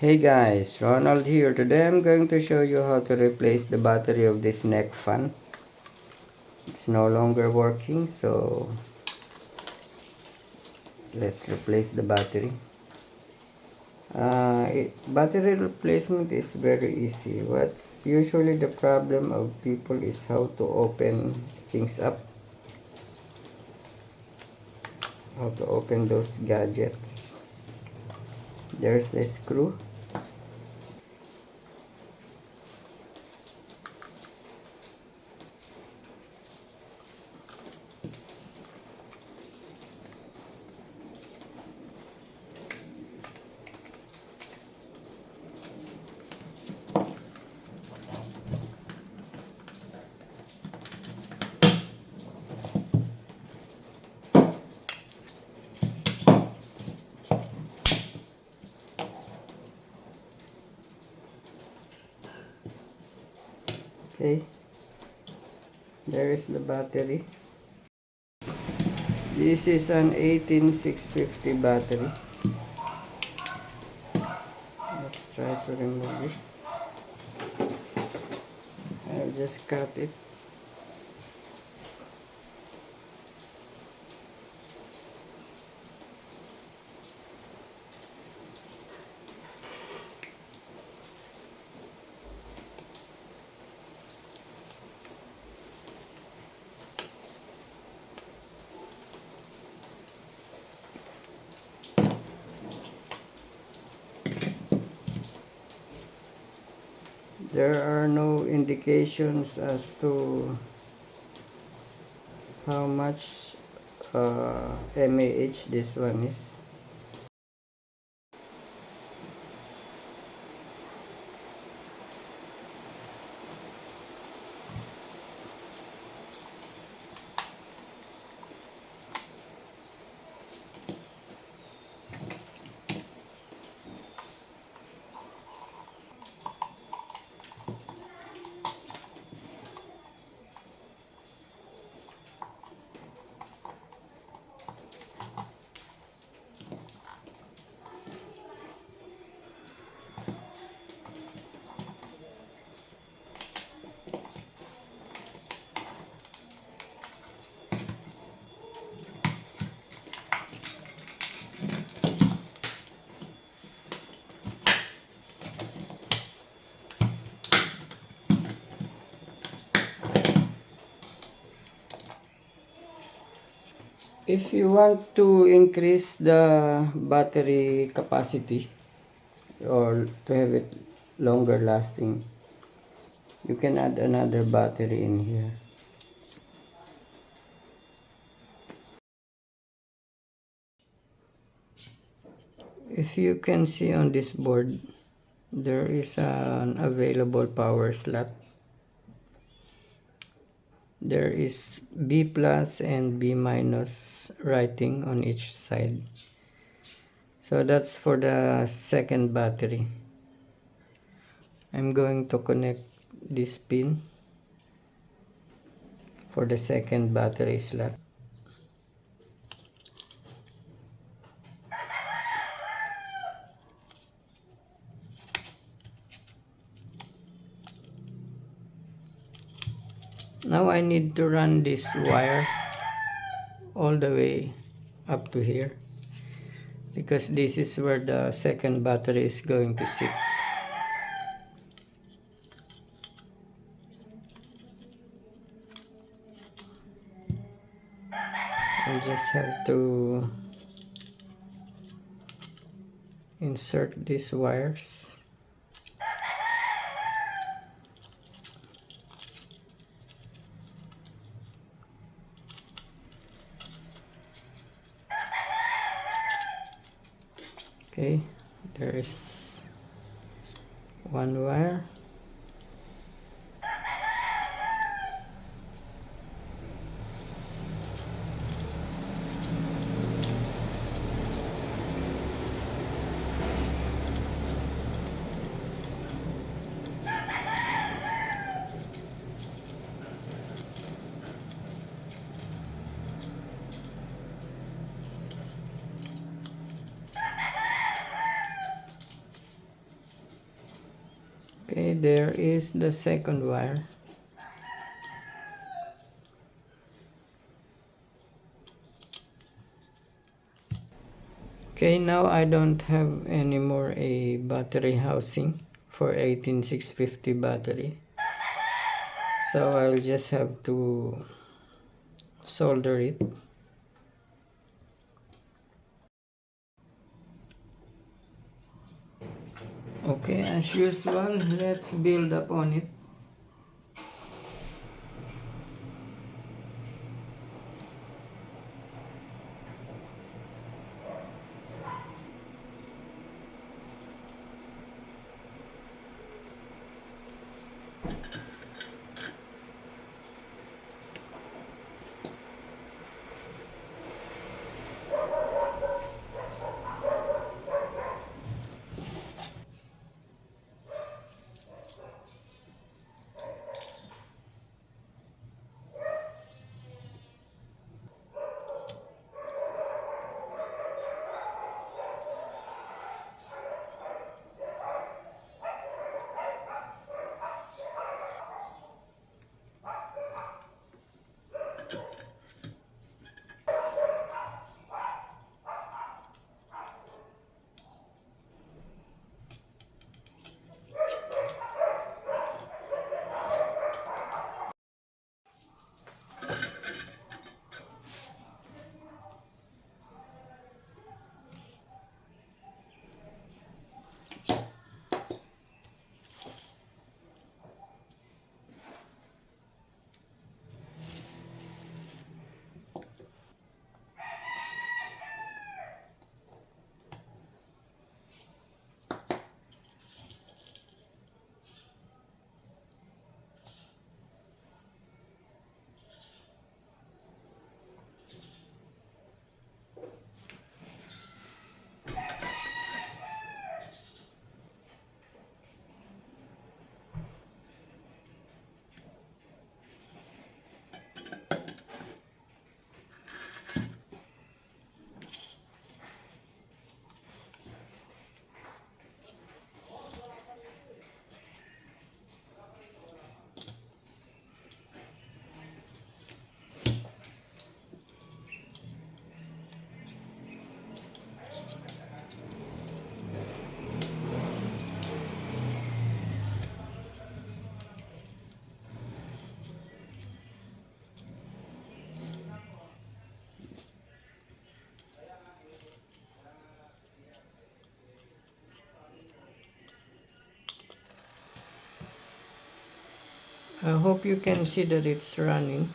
Hey guys, Ronald here. Today I'm going to show you how to replace the battery of this neck fan. It's no longer working, so let's replace the battery. Battery replacement is very easy. What's usually the problem of people is how to open things up, how to open those gadgets. There's the screw. Okay, there is the battery. This is an 18650 battery. Let's try to remove it. I'll just cut it. There are no indications as to how much mAh this one is. If you want to increase the battery capacity or to have it longer lasting, you can add another battery in here. If you can see on this board, there is an available power slot. There is B plus and B minus writing on each side. So that's for the second battery. I'm going to connect this pin for the second battery slot. Now I need to run this wire all the way up to here, because this is where the second battery is going to sit. I just have to insert these wires. Okay, there is one wire. Okay, there is the second wire. Okay, now I don't have anymore a battery housing for 18650 battery, so I'll just have to solder it. Okay, as usual, let's build up on it. I hope you can see that it's running,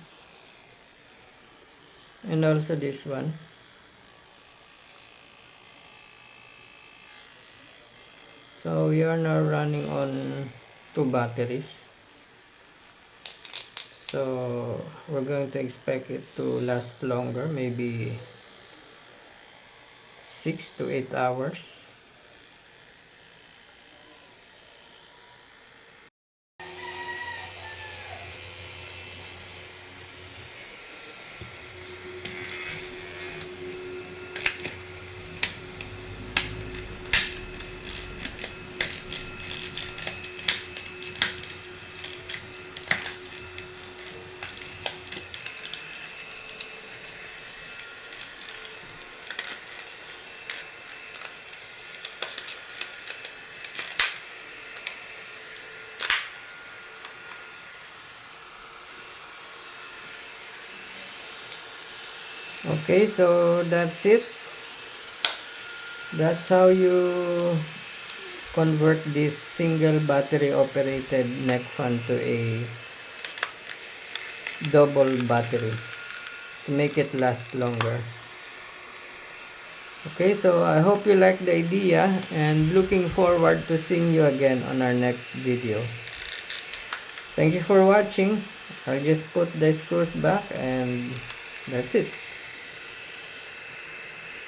and also this one. So we are now running on 2 batteries, so we're going to expect it to last longer, maybe 6 to 8 hours. Okay, so that's it. That's how you convert this single battery operated neck fan to a double battery to make it last longer. Okay, so I hope you like the idea, and looking forward to seeing you again on our next video. Thank you for watching. I'll just put the screws back, and that's it.